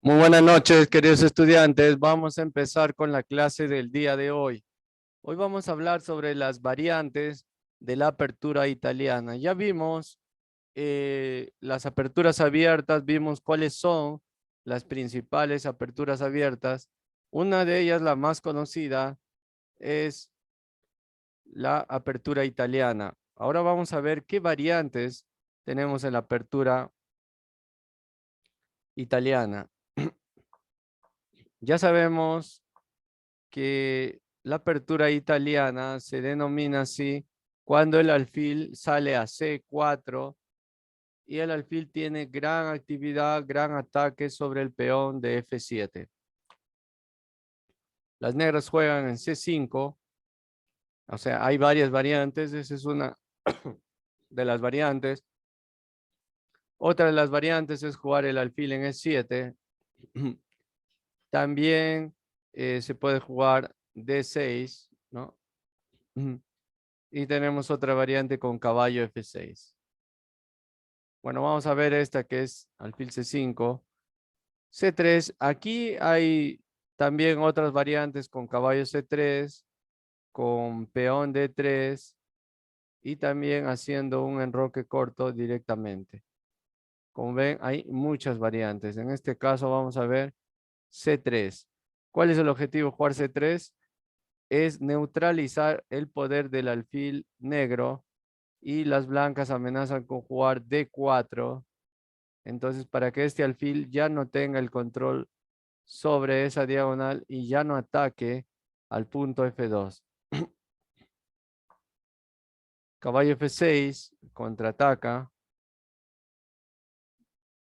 Muy buenas noches, queridos estudiantes. Vamos a empezar con la clase del día de hoy. Hoy vamos a hablar sobre las variantes de la apertura italiana. Ya vimos las aperturas abiertas, vimos cuáles son las principales aperturas abiertas. Una de ellas, la más conocida, es la apertura italiana. Ahora vamos a ver qué variantes tenemos en la apertura italiana. Ya sabemos que la apertura italiana se denomina así cuando el alfil sale a C4 y el alfil tiene gran actividad, gran ataque sobre el peón de F7. Las negras juegan en C5, o sea, hay varias variantes, esa es una de las variantes. Otra de las variantes es jugar el alfil en E7. También se puede jugar D6, ¿no? Y tenemos otra variante con caballo F6. Bueno, vamos a ver esta que es alfil C5. C3, aquí hay también otras variantes con caballo C3, con peón D3 y también haciendo un enroque corto directamente. Como ven, hay muchas variantes. En este caso vamos a ver C3. ¿Cuál es el objetivo de jugar C3? Es neutralizar el poder del alfil negro y las blancas amenazan con jugar D4. Entonces, para que este alfil ya no tenga el control sobre esa diagonal y ya no ataque al punto F2. Caballo F6 contraataca.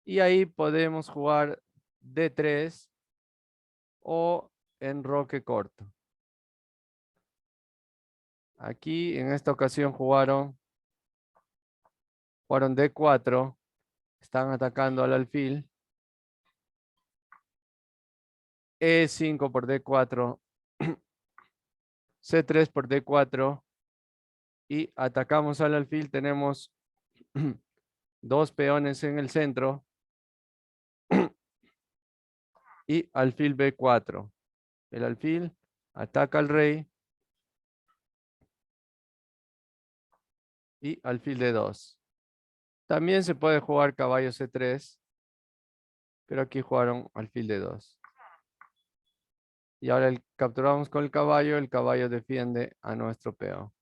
Y ahí podemos jugar D3 o enroque corto. Aquí en esta ocasión jugaron D4. Están atacando al alfil. E5 por D4. C3 por D4. Y atacamos al alfil. Tenemos dos peones en el centro y alfil B4. El alfil ataca al rey y alfil D2. También se puede jugar caballo C3, pero aquí jugaron alfil D2. Y ahora capturamos con el caballo defiende a nuestro peón.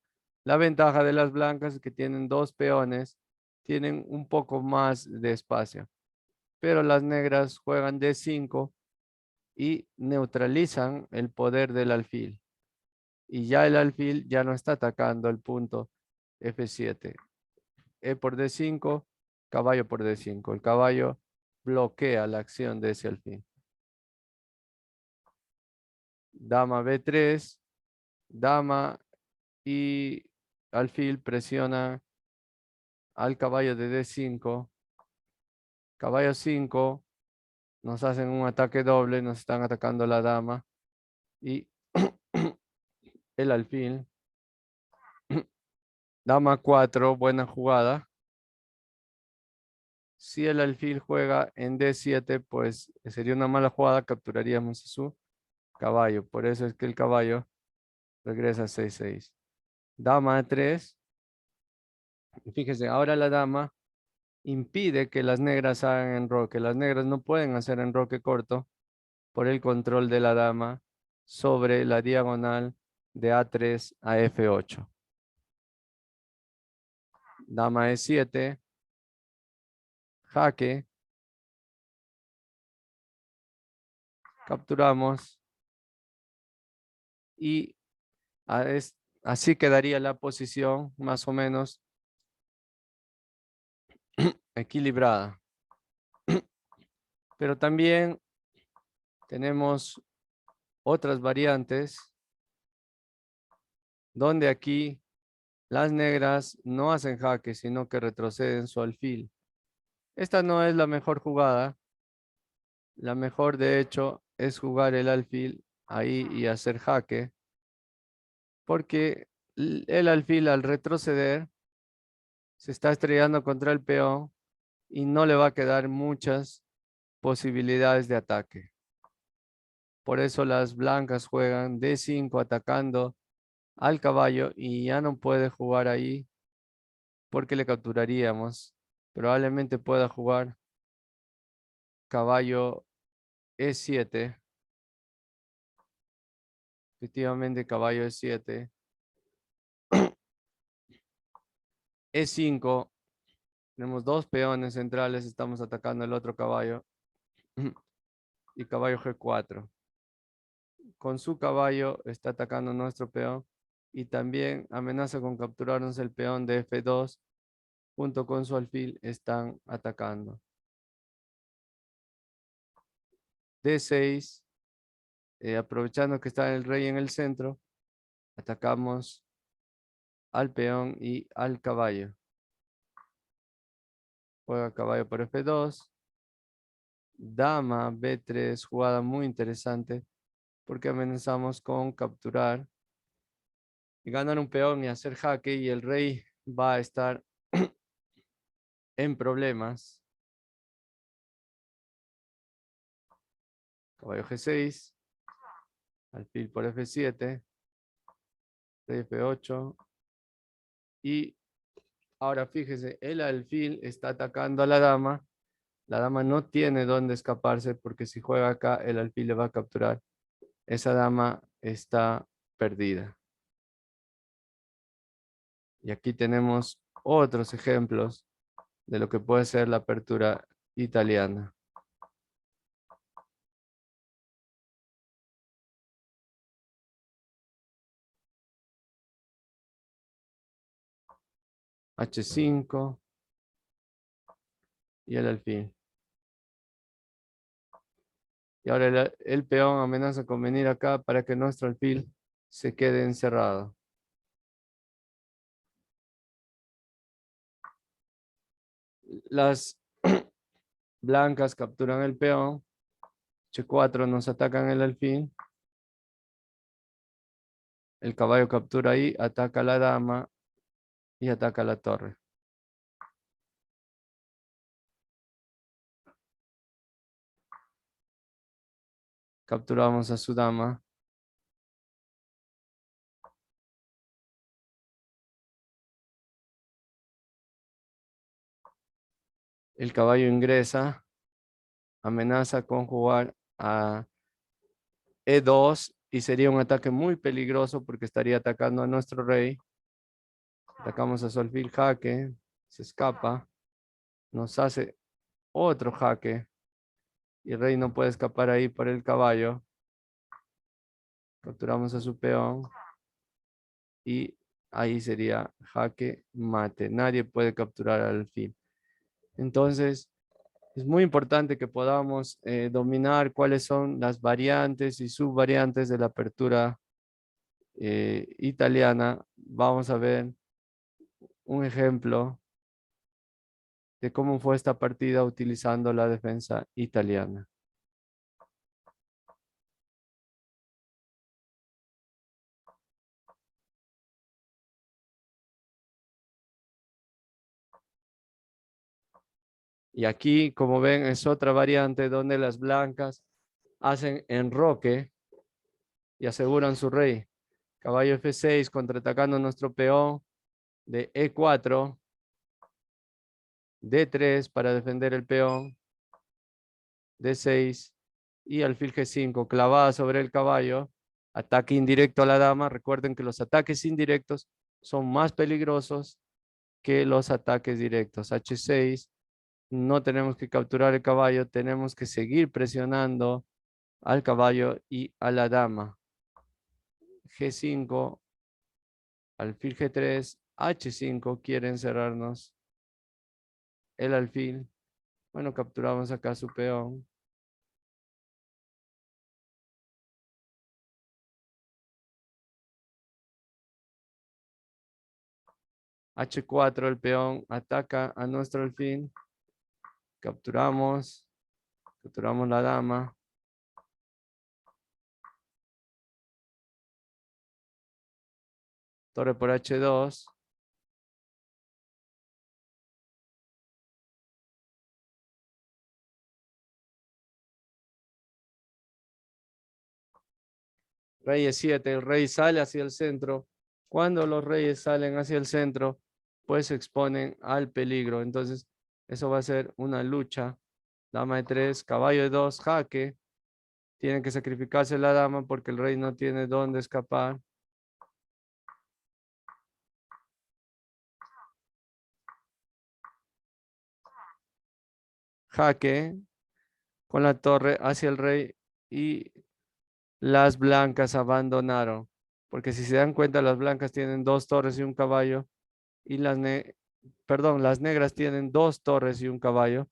La ventaja de las blancas es que tienen dos peones, tienen un poco más de espacio, pero las negras juegan D5 y neutralizan el poder del alfil. Y ya el alfil ya no está atacando el punto F7. E por D5, caballo por D5. El caballo bloquea la acción de ese alfil. Dama B3, dama y alfil presiona al caballo de D5. Caballo 5, nos hacen un ataque doble, nos están atacando la dama y el alfil. Dama 4, buena jugada. Si el alfil juega en D7, pues sería una mala jugada, capturaríamos a su caballo. Por eso es que el caballo regresa a 6-6. Dama A3. Fíjese, ahora la dama impide que las negras hagan enroque. Las negras no pueden hacer enroque corto por el control de la dama sobre la diagonal de A3 a F8. Dama E7. Jaque. Capturamos. Y así quedaría la posición más o menos equilibrada. Pero también tenemos otras variantes donde aquí las negras no hacen jaque, sino que retroceden su alfil. Esta no es la mejor jugada. La mejor, de hecho, es jugar el alfil ahí y hacer jaque, porque el alfil al retroceder se está estrellando contra el peón y no le va a quedar muchas posibilidades de ataque. Por eso las blancas juegan D5 atacando al caballo y ya no puede jugar ahí porque le capturaríamos. Probablemente pueda jugar caballo E7. Efectivamente, caballo E7. E5. Tenemos dos peones centrales. Estamos atacando el otro caballo. Y caballo G4. Con su caballo está atacando nuestro peón. Y también amenaza con capturarnos el peón de F2. Junto con su alfil están atacando. D6. Aprovechando que está el rey en el centro. Atacamos al peón y al caballo. Juega caballo por F2. Dama B3, jugada muy interesante porque amenazamos con capturar y ganar un peón y hacer jaque y el rey va a estar en problemas. Caballo G6, alfil por F7, rey F8 y ahora fíjese, el alfil está atacando a la dama. La dama no tiene dónde escaparse porque si juega acá el alfil le va a capturar. Esa dama está perdida. Y aquí tenemos otros ejemplos de lo que puede ser la apertura italiana. H5 y el alfil. Y ahora el peón amenaza con venir acá para que nuestro alfil se quede encerrado. Las blancas capturan el peón. H4 nos atacan el alfil. El caballo captura ahí, ataca a la dama y ataca a la torre. Capturamos a su dama. El caballo ingresa, amenaza con jugar a E2 y sería un ataque muy peligroso porque estaría atacando a nuestro rey. Atacamos a su alfil, jaque, se escapa, nos hace otro jaque y el rey no puede escapar ahí por el caballo. Capturamos a su peón y ahí sería jaque mate. Nadie puede capturar al alfil. Entonces, es muy importante que podamos dominar cuáles son las variantes y subvariantes de la apertura italiana. Vamos a ver un ejemplo de cómo fue esta partida utilizando la defensa italiana. Y aquí, como ven, es otra variante donde las blancas hacen enroque y aseguran su rey. Caballo F6 contraatacando nuestro peón de E4, D3 para defender el peón, D6 y alfil G5 clavada sobre el caballo. Ataque indirecto a la dama. Recuerden que los ataques indirectos son más peligrosos que los ataques directos. H6. No tenemos que capturar el caballo, tenemos que seguir presionando al caballo y a la dama. G5, alfil G3, H5 quiere encerrarnos el alfil. Bueno, capturamos acá su peón. H4, el peón ataca a nuestro alfil. Capturamos la dama. Torre por H2. Rey E7, el rey sale hacia el centro. Cuando los reyes salen hacia el centro, pues se exponen al peligro. Entonces, eso va a ser una lucha. Dama E3, caballo E2, jaque. Tiene que sacrificarse la dama porque el rey no tiene dónde escapar. Jaque con la torre hacia el rey y las blancas abandonaron. Porque si se dan cuenta, las blancas tienen dos torres y un caballo y las negras tienen dos torres y un caballo.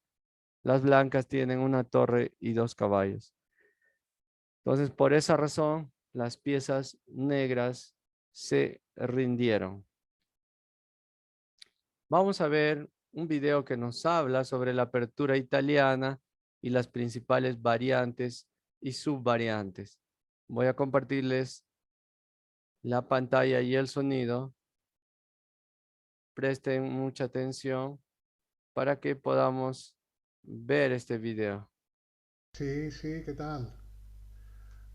Las blancas tienen una torre y dos caballos. Entonces, por esa razón, las piezas negras se rindieron. Vamos a ver un video que nos habla sobre la apertura italiana y las principales variantes y subvariantes. Voy a compartirles la pantalla y el sonido. Presten mucha atención para que podamos ver este video. Sí, sí, ¿qué tal?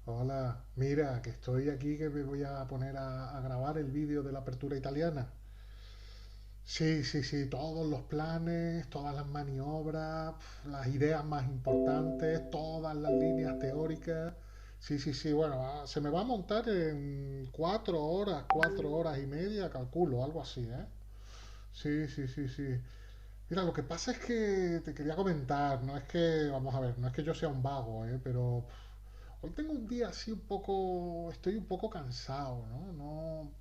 Hola, mira, que estoy aquí que me voy a poner a grabar el vídeo de la apertura italiana. Sí, sí, sí, todos los planes, todas las maniobras, las ideas más importantes, todas las líneas teóricas. Sí, sí, sí, bueno, se me va a montar en 4 horas y media, calculo, algo así, ¿eh? Sí, sí, sí, sí. Mira, lo que pasa es que te quería comentar, no es que, vamos a ver, no es que yo sea un vago, pero hoy tengo un día así un poco, estoy un poco cansado, ¿no?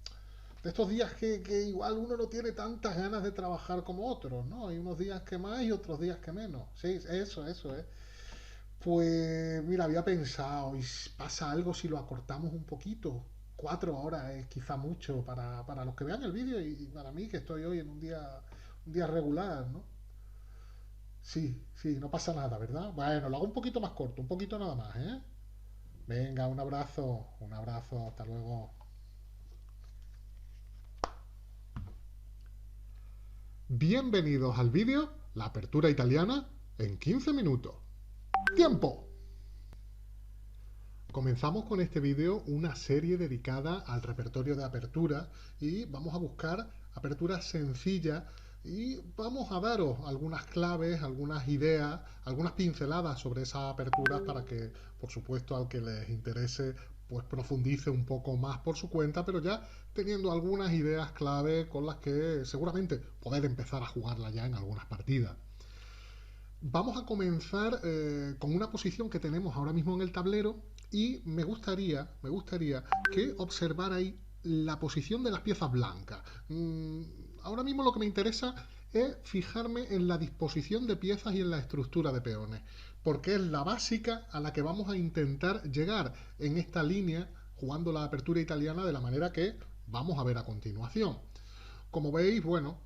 De estos días que igual uno no tiene tantas ganas de trabajar como otros, ¿no? Hay unos días que más y otros días que menos. Sí, eso, ¿eh? Pues mira, había pensado, ¿y si pasa algo si lo acortamos un poquito? 4 horas es quizá mucho para los que vean el vídeo y para mí que estoy hoy en un día regular, ¿no? Sí, sí, no pasa nada, ¿verdad? Bueno, lo hago un poquito más corto, un poquito nada más, ¿eh? Venga, un abrazo, hasta luego. Bienvenidos al vídeo La apertura italiana en 15 minutos. ¡Tiempo! Comenzamos con este vídeo una serie dedicada al repertorio de apertura y vamos a buscar aperturas sencillas y vamos a daros algunas claves, algunas ideas, algunas pinceladas sobre esas aperturas para que, por supuesto, al que les interese, pues profundice un poco más por su cuenta, pero ya teniendo algunas ideas clave con las que seguramente poder empezar a jugarla ya en algunas partidas. Vamos a comenzar con una posición que tenemos ahora mismo en el tablero y me gustaría que observarais la posición de las piezas blancas. Ahora mismo lo que me interesa es fijarme en la disposición de piezas y en la estructura de peones, porque es la básica a la que vamos a intentar llegar en esta línea jugando la apertura italiana de la manera que vamos a ver a continuación. Como veis, bueno,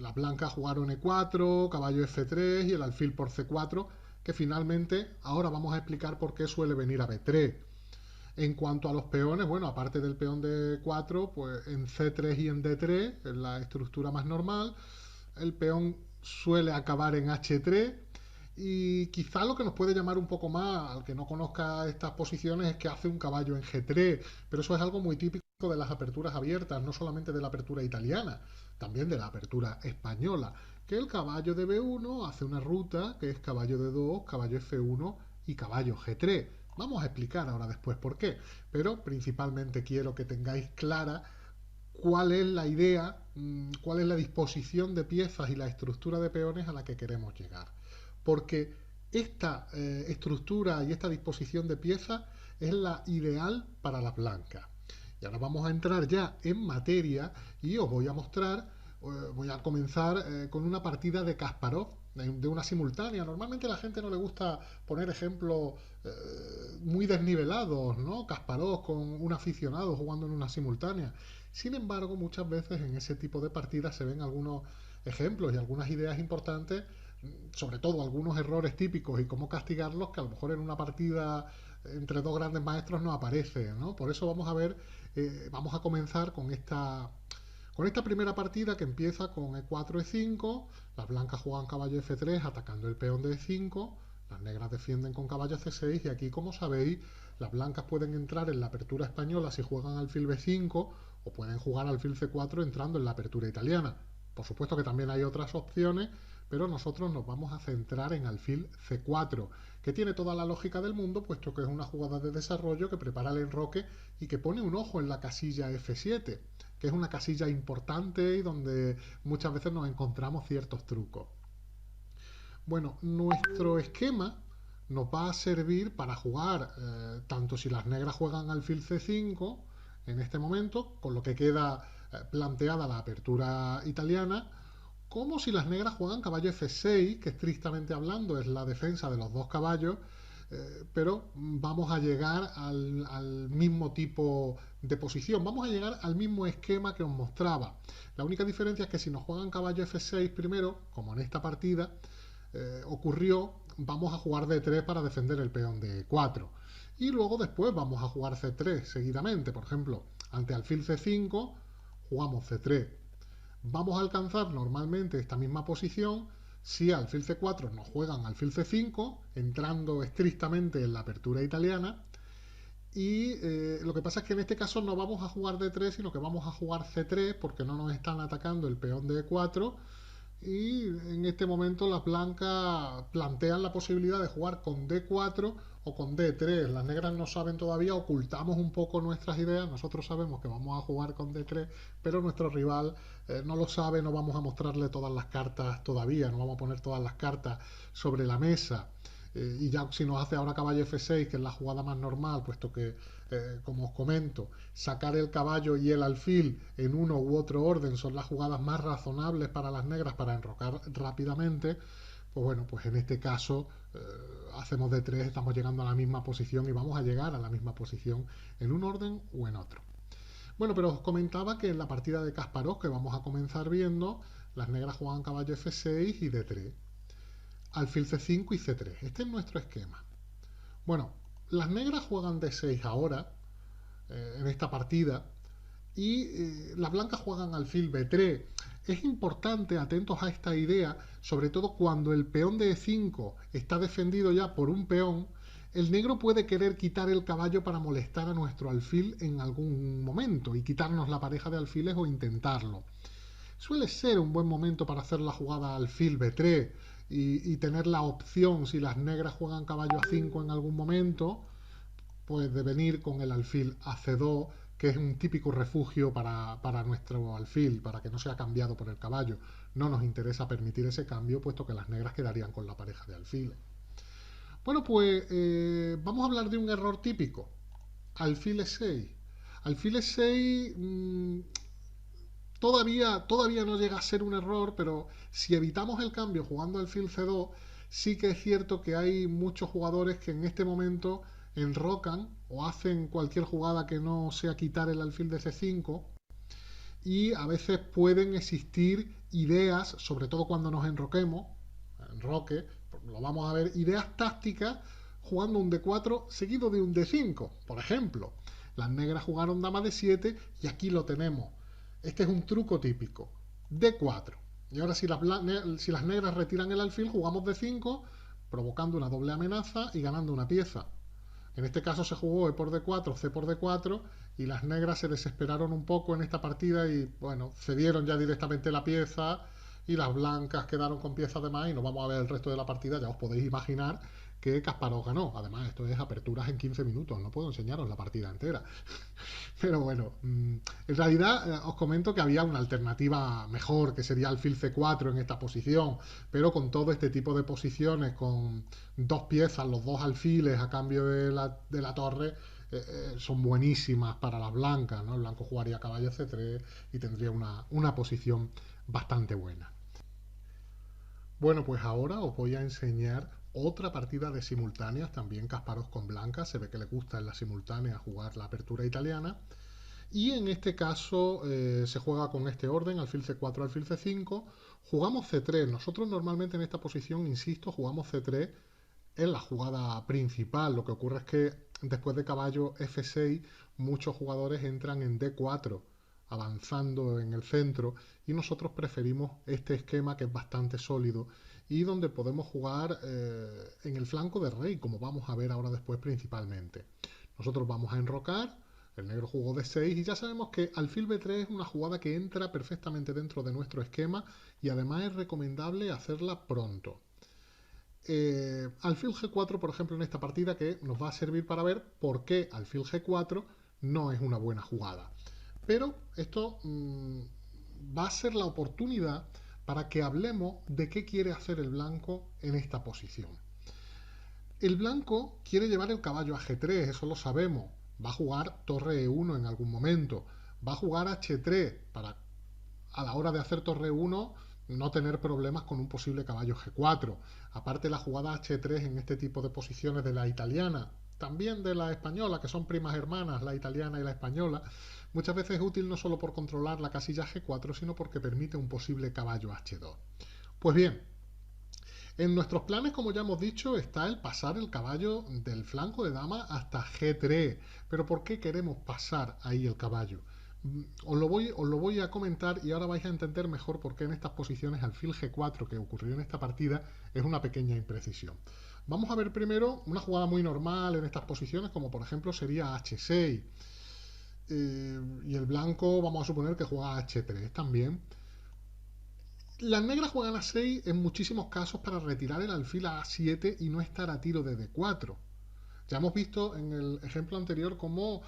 las blancas jugaron E4, caballo F3 y el alfil por C4, que finalmente ahora vamos a explicar por qué suele venir a B3. En cuanto a los peones, bueno, aparte del peón de 4, pues en C3 y en D3 es la estructura más normal. El peón suele acabar en H3 y quizá lo que nos puede llamar un poco más al que no conozca estas posiciones es que hace un caballo en G3, pero eso es algo muy típico de las aperturas abiertas, no solamente de la apertura italiana, también de la apertura española, que el caballo de B1 hace una ruta que es caballo de 2, caballo F1 y caballo G3. Vamos a explicar ahora después por qué, pero principalmente quiero que tengáis clara cuál es la idea, cuál es la disposición de piezas y la estructura de peones a la que queremos llegar. Porque esta estructura y esta disposición de piezas es la ideal para las blancas. Y ahora vamos a entrar ya en materia y os voy a mostrar, voy a comenzar con una partida de Kasparov, de una simultánea. Normalmente a la gente no le gusta poner ejemplos muy desnivelados, ¿no? Kasparov con un aficionado jugando en una simultánea. Sin embargo, muchas veces en ese tipo de partidas se ven algunos ejemplos y algunas ideas importantes, sobre todo algunos errores típicos y cómo castigarlos, que a lo mejor en una partida entre dos grandes maestros no aparece, ¿no? Por eso vamos a ver, vamos a comenzar con esta primera partida que empieza con E4, E5, las blancas juegan caballo F3 atacando el peón de E5 Las negras defienden con caballo C6 y aquí, como sabéis, las blancas pueden entrar en la apertura española si juegan alfil B5 o pueden jugar alfil C4 entrando en la apertura italiana. Por supuesto que también hay otras opciones, pero nosotros nos vamos a centrar en alfil C4, que tiene toda la lógica del mundo, puesto que es una jugada de desarrollo que prepara el enroque y que pone un ojo en la casilla F7, que es una casilla importante y donde muchas veces nos encontramos ciertos trucos. Bueno, nuestro esquema nos va a servir para jugar tanto si las negras juegan alfil C5 en este momento, con lo que queda planteada la apertura italiana, como si las negras juegan caballo F6, que estrictamente hablando es la defensa de los dos caballos, pero vamos a llegar al mismo tipo de posición, vamos a llegar al mismo esquema que os mostraba. La única diferencia es que si nos juegan caballo F6 primero, como en esta partida, ocurrió, vamos a jugar D3 para defender el peón de E4. Y luego después vamos a jugar C3 seguidamente. Por ejemplo, ante alfil C5 jugamos C3. Vamos a alcanzar normalmente esta misma posición si alfil C4 nos juegan alfil C5, entrando estrictamente en la apertura italiana. Y lo que pasa es que en este caso no vamos a jugar D3, sino que vamos a jugar C3 porque no nos están atacando el peón de E4 y en este momento las blancas plantean la posibilidad de jugar con D4 o con D3. Las negras no saben todavía, ocultamos un poco nuestras ideas. Nosotros sabemos que vamos a jugar con D3, pero nuestro rival no lo sabe, no vamos a mostrarle todas las cartas todavía, no vamos a poner todas las cartas sobre la mesa. Y ya si nos hace ahora caballo F6, que es la jugada más normal, puesto que, como os comento, sacar el caballo y el alfil en uno u otro orden son las jugadas más razonables para las negras para enrocar rápidamente, pues bueno, pues en este caso hacemos D3, estamos llegando a la misma posición y vamos a llegar a la misma posición en un orden o en otro. Bueno, pero os comentaba que en la partida de Kasparov, que vamos a comenzar viendo, las negras juegan caballo F6 y D3, alfil C5 y C3. Este es nuestro esquema. Bueno, las negras juegan D6 ahora, en esta partida, y las blancas juegan alfil B3. Es importante, atentos a esta idea, sobre todo cuando el peón de E5 está defendido ya por un peón, el negro puede querer quitar el caballo para molestar a nuestro alfil en algún momento y quitarnos la pareja de alfiles o intentarlo. Suele ser un buen momento para hacer la jugada alfil B3 y tener la opción, si las negras juegan caballo A5 en algún momento, pues de venir con el alfil a C2, que es un típico refugio para nuestro alfil, para que no sea cambiado por el caballo. No nos interesa permitir ese cambio, puesto que las negras quedarían con la pareja de alfiles. Bueno, pues vamos a hablar de un error típico. Alfil E6. Alfil E6 todavía no llega a ser un error, pero si evitamos el cambio jugando alfil C2, sí que es cierto que hay muchos jugadores que en este momento enrocan o hacen cualquier jugada que no sea quitar el alfil de C5 y a veces pueden existir ideas, sobre todo cuando nos enroquemos, enroque, lo vamos a ver, ideas tácticas jugando un D4 seguido de un D5. Por ejemplo, las negras jugaron dama D7 y aquí lo tenemos. Este es un truco típico. D4. Y ahora si las negras retiran el alfil, jugamos D5, provocando una doble amenaza y ganando una pieza. En este caso se jugó E por D4, C por D4 y las negras se desesperaron un poco en esta partida y bueno, cedieron ya directamente la pieza y las blancas quedaron con piezas de más y nos vamos a ver el resto de la partida. Ya os podéis imaginar que Kasparov ganó. Además, esto es aperturas en 15 minutos, no puedo enseñaros la partida entera. Pero bueno, en realidad os comento que había una alternativa mejor, que sería alfil C4 en esta posición, pero con todo este tipo de posiciones, con dos piezas, los dos alfiles a cambio de la torre, son buenísimas para las blancas, ¿no? El blanco jugaría caballo C3 y tendría una posición bastante buena. Bueno, pues ahora os voy a enseñar otra partida de simultáneas, también Kasparov con Blanca, se ve que le gusta en la simultánea jugar la apertura italiana. Y en este caso se juega con este orden, alfil C4, alfil C5, jugamos C3. Nosotros normalmente en esta posición, insisto, jugamos C3 en la jugada principal. Lo que ocurre es que después de caballo F6, muchos jugadores entran en D4, avanzando en el centro, y nosotros preferimos este esquema que es bastante sólido y donde podemos jugar en el flanco de rey, como vamos a ver ahora después principalmente. Nosotros vamos a enrocar, el negro jugó D6 y ya sabemos que alfil B3 es una jugada que entra perfectamente dentro de nuestro esquema y además es recomendable hacerla pronto. Alfil G4, por ejemplo, en esta partida que nos va a servir para ver por qué alfil G4 no es una buena jugada. Pero esto va a ser la oportunidad para que hablemos de qué quiere hacer el blanco en esta posición. El blanco quiere llevar el caballo a G3, eso lo sabemos. Va a jugar torre E1 en algún momento. Va a jugar H3 para, a la hora de hacer torre 1, no tener problemas con un posible caballo G4. Aparte, la jugada H3 en este tipo de posiciones de la italiana, también de la española, que son primas hermanas, la italiana y la española, muchas veces es útil no solo por controlar la casilla G4, sino porque permite un posible caballo H2. Pues bien, en nuestros planes, como ya hemos dicho, está el pasar el caballo del flanco de dama hasta G3. Pero ¿por qué queremos pasar ahí el caballo? Os lo voy a comentar y ahora vais a entender mejor por qué en estas posiciones alfil G4 que ocurrió en esta partida es una pequeña imprecisión. Vamos a ver primero una jugada muy normal en estas posiciones, como por ejemplo sería H6. Y el blanco vamos a suponer que juega H3 también. Las negras juegan a 6 en muchísimos casos para retirar el alfil a A7 y no estar a tiro de D4. Ya hemos visto en el ejemplo anterior cómo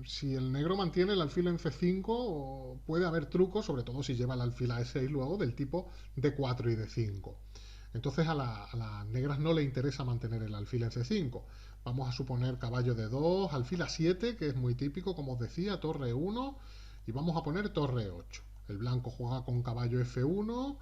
si el negro mantiene el alfil en C5 puede haber trucos, sobre todo si lleva el alfil a E6 luego del tipo D4 y D5. Entonces a las negras no le interesa mantener el alfil en C5. Vamos a suponer caballo D2, alfil A7, que es muy típico, como os decía, torre 1, y vamos a poner torre 8. El blanco juega con caballo F1.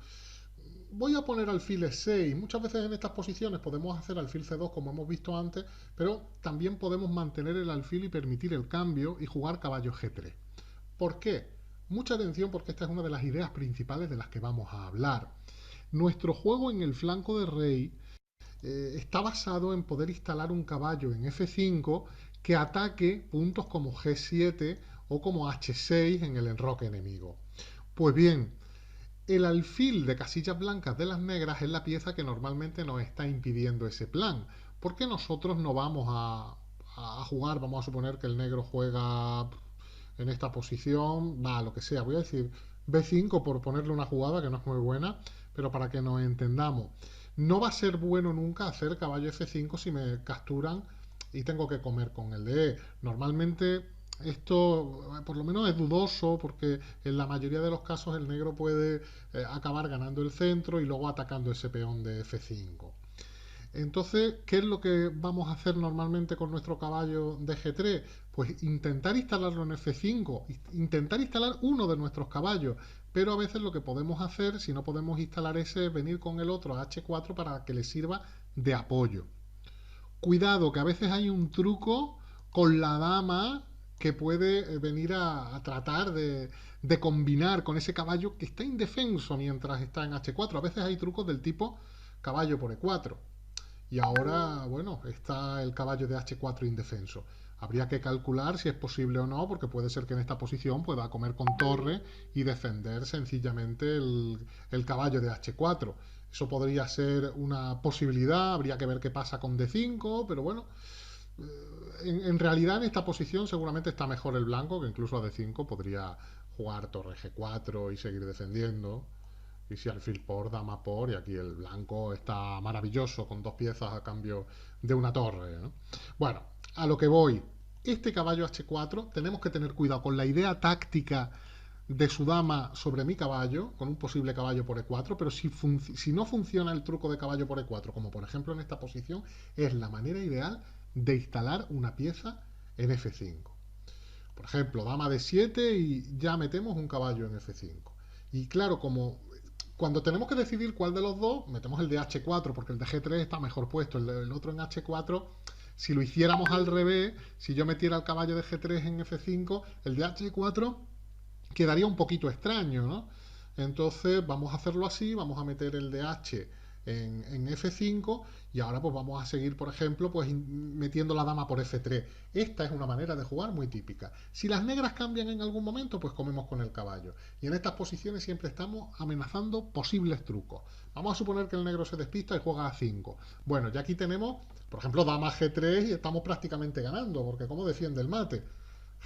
Voy a poner alfil E6. Muchas veces en estas posiciones podemos hacer alfil C2 como hemos visto antes, pero también podemos mantener el alfil y permitir el cambio y jugar caballo G3. ¿Por qué? Mucha atención porque esta es una de las ideas principales de las que vamos a hablar. Nuestro juego en el flanco de rey está basado en poder instalar un caballo en F5 que ataque puntos como G7 o como H6 en el enroque enemigo. Pues bien, el alfil de casillas blancas de las negras es la pieza que normalmente nos está impidiendo ese plan, porque nosotros no vamos a jugar, vamos a suponer que el negro juega en esta posición, va, lo que sea, voy a decir B5 por ponerle una jugada que no es muy buena, pero para que nos entendamos. No va a ser bueno nunca hacer caballo F5 si me capturan y tengo que comer con el de E. Normalmente esto por lo menos es dudoso porque en la mayoría de los casos el negro puede acabar ganando el centro y luego atacando ese peón de F5. Entonces, ¿qué es lo que vamos a hacer normalmente con nuestro caballo de G3? Pues intentar instalarlo en F5, intentar instalar uno de nuestros caballos, pero a veces lo que podemos hacer, si no podemos instalar ese, es venir con el otro a H4 para que le sirva de apoyo. Cuidado, que a veces hay un truco con la dama que puede venir a tratar de combinar con ese caballo que está indefenso mientras está en H4. A veces hay trucos del tipo caballo por E4. Y ahora, bueno, está el caballo de H4 indefenso. Habría que calcular si es posible o no, porque puede ser que en esta posición pueda comer con torre y defender sencillamente el caballo de H4. Eso podría ser una posibilidad, habría que ver qué pasa con D5, pero bueno, en realidad en esta posición seguramente está mejor el blanco, que incluso a D5 podría jugar torre G4 y seguir defendiendo. Y si alfil por, dama por, y aquí el blanco está maravilloso con dos piezas a cambio de una torre, ¿no? Bueno, a lo que voy. Este caballo H4 tenemos que tener cuidado con la idea táctica de su dama sobre mi caballo, con un posible caballo por E4, pero si no funciona el truco de caballo por E4, como por ejemplo en esta posición, es la manera ideal de instalar una pieza en F5. Por ejemplo, dama de 7 y ya metemos un caballo en F5. Y claro, como cuando tenemos que decidir cuál de los dos, metemos el de H4 porque el de G3 está mejor puesto, el otro en H4. Si lo hiciéramos al revés, si yo metiera el caballo de G3 en F5, el de H4 quedaría un poquito extraño, ¿no? Entonces vamos a hacerlo así, vamos a meter el de H en F5 y ahora pues vamos a seguir, por ejemplo, pues metiendo la dama por F3. Esta es una manera de jugar muy típica. Si las negras cambian en algún momento, pues comemos con el caballo. Y en estas posiciones siempre estamos amenazando posibles trucos. Vamos a suponer que el negro se despista y juega a 5. Bueno, ya aquí tenemos, por ejemplo, dama G3 y estamos prácticamente ganando, porque ¿cómo defiende el mate?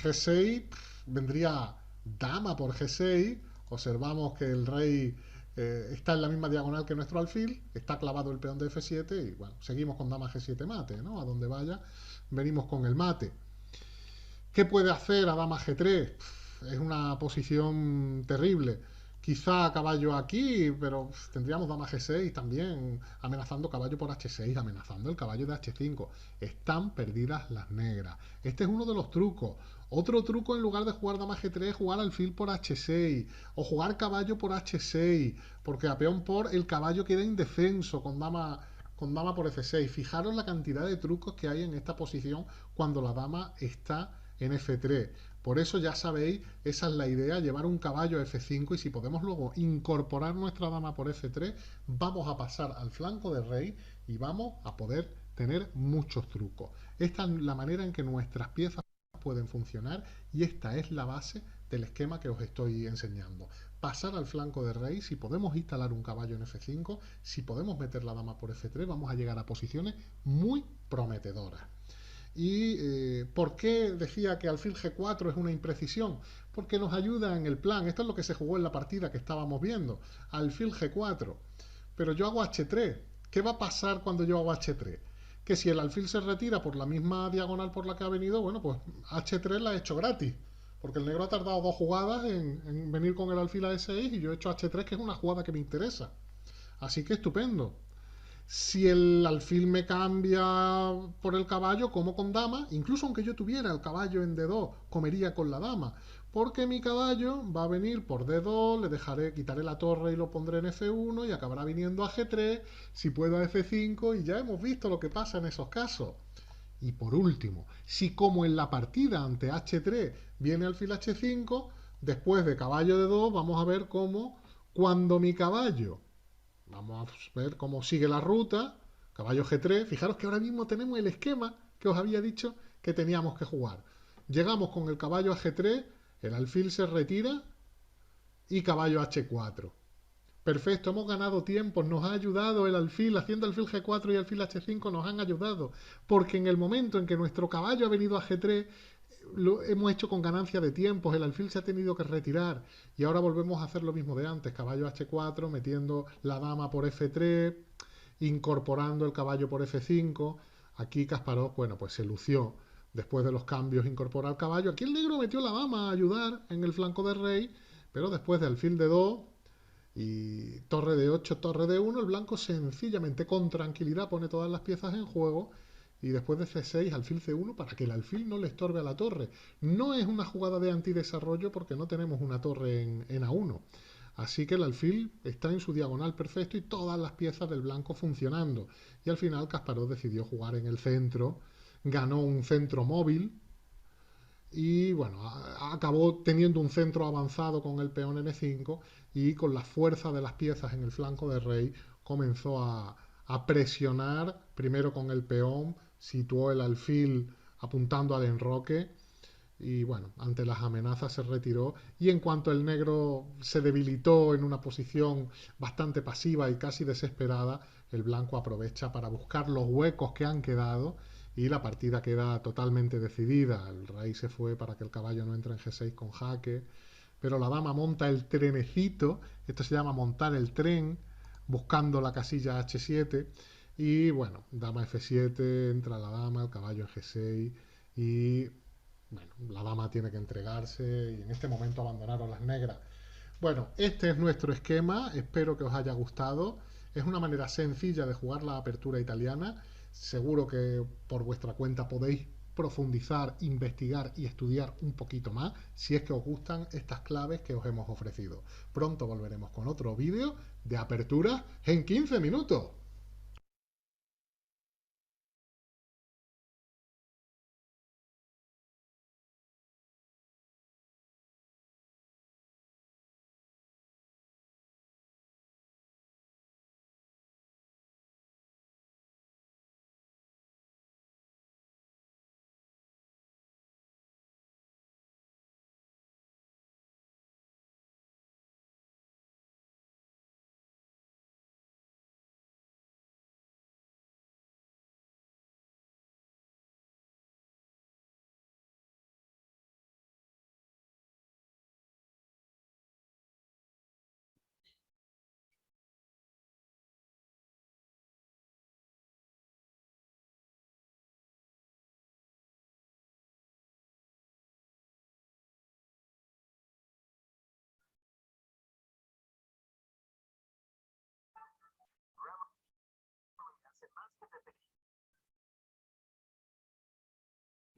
G6 vendría dama por G6. Observamos que el rey está en la misma diagonal que nuestro alfil, está clavado el peón de F7 y bueno, seguimos con dama G7 mate, ¿no? A donde vaya, venimos con el mate. ¿Qué puede hacer a dama G3? Es una posición terrible. Quizá caballo aquí, pero tendríamos dama G6 también, amenazando caballo por H6, amenazando el caballo de H5. Están perdidas las negras. Este es uno de los trucos. Otro truco, en lugar de jugar dama G3, es jugar alfil por H6 o jugar caballo por H6, porque a peón por el caballo queda indefenso con dama por F6. Fijaros la cantidad de trucos que hay en esta posición cuando la dama está en F3. Por eso ya sabéis, esa es la idea, llevar un caballo a F5 y si podemos luego incorporar nuestra dama por F3, vamos a pasar al flanco de rey y vamos a poder tener muchos trucos. Esta es la manera en que nuestras piezas pueden funcionar y esta es la base del esquema que os estoy enseñando. Pasar al flanco de rey, si podemos instalar un caballo en F5, si podemos meter la dama por F3, vamos a llegar a posiciones muy prometedoras. ¿Y por qué decía que alfil G4 es una imprecisión? Porque nos ayuda en el plan. Esto es lo que se jugó en la partida que estábamos viendo. Alfil G4. Pero yo hago H3. ¿Qué va a pasar cuando yo hago H3? Que si el alfil se retira por la misma diagonal por la que ha venido, bueno, pues H3 la he hecho gratis. Porque el negro ha tardado 2 jugadas en venir con el alfil a E6 y yo he hecho H3, que es una jugada que me interesa. Así que estupendo. Si el alfil me cambia por el caballo, como con dama, incluso aunque yo tuviera el caballo en D2, comería con la dama, porque mi caballo va a venir por D2, le dejaré, quitaré la torre y lo pondré en F1 y acabará viniendo a G3, si puedo a F5 y ya hemos visto lo que pasa en esos casos. Y por último, si como en la partida ante H3 viene alfil H5, después de caballo D2 vamos a ver cómo cuando mi caballo vamos a ver cómo sigue la ruta. Caballo G3. Fijaros que ahora mismo tenemos el esquema que os había dicho que teníamos que jugar. Llegamos con el caballo a G3, el alfil se retira y caballo H4. Perfecto, hemos ganado tiempo, nos ha ayudado el alfil, haciendo alfil G4 y alfil H5 nos han ayudado, porque en el momento en que nuestro caballo ha venido a G3, lo hemos hecho con ganancia de tiempos, el alfil se ha tenido que retirar y ahora volvemos a hacer lo mismo de antes, caballo H4, metiendo la dama por F3, incorporando el caballo por F5. Aquí Kasparov, bueno, pues se lució. Después de los cambios incorpora el caballo. Aquí el negro metió la dama a ayudar en el flanco de rey, pero después de alfil de 2 y torre de 8, torre de 1, el blanco sencillamente con tranquilidad pone todas las piezas en juego y después de C6 alfil C1 para que el alfil no le estorbe a la torre. No es una jugada de antidesarrollo porque no tenemos una torre en A1. Así que el alfil está en su diagonal perfecto y todas las piezas del blanco funcionando. Y al final Kasparov decidió jugar en el centro, ganó un centro móvil y bueno, acabó teniendo un centro avanzado con el peón N5 y con la fuerza de las piezas en el flanco de rey comenzó a presionar primero con el peón, situó el alfil apuntando al enroque y bueno, ante las amenazas se retiró y en cuanto el negro se debilitó en una posición bastante pasiva y casi desesperada, el blanco aprovecha para buscar los huecos que han quedado y la partida queda totalmente decidida. El rey se fue para que el caballo no entre en G6 con jaque, pero la dama monta el trenecito, esto se llama montar el tren, buscando la casilla H7 y bueno, dama F7, entra la dama, el caballo en G6 y bueno, la dama tiene que entregarse y en este momento abandonaron las negras. Bueno, este es nuestro esquema, espero que os haya gustado. Es una manera sencilla de jugar la apertura italiana. Seguro que por vuestra cuenta podéis profundizar, investigar y estudiar un poquito más si es que os gustan estas claves que os hemos ofrecido. Pronto volveremos con otro vídeo de apertura en 15 minutos.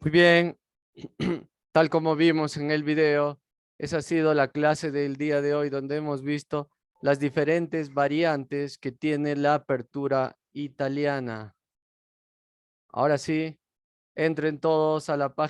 Muy bien, tal como vimos en el video, esa ha sido la clase del día de hoy donde hemos visto las diferentes variantes que tiene la apertura italiana. Ahora sí, entren todos a la página.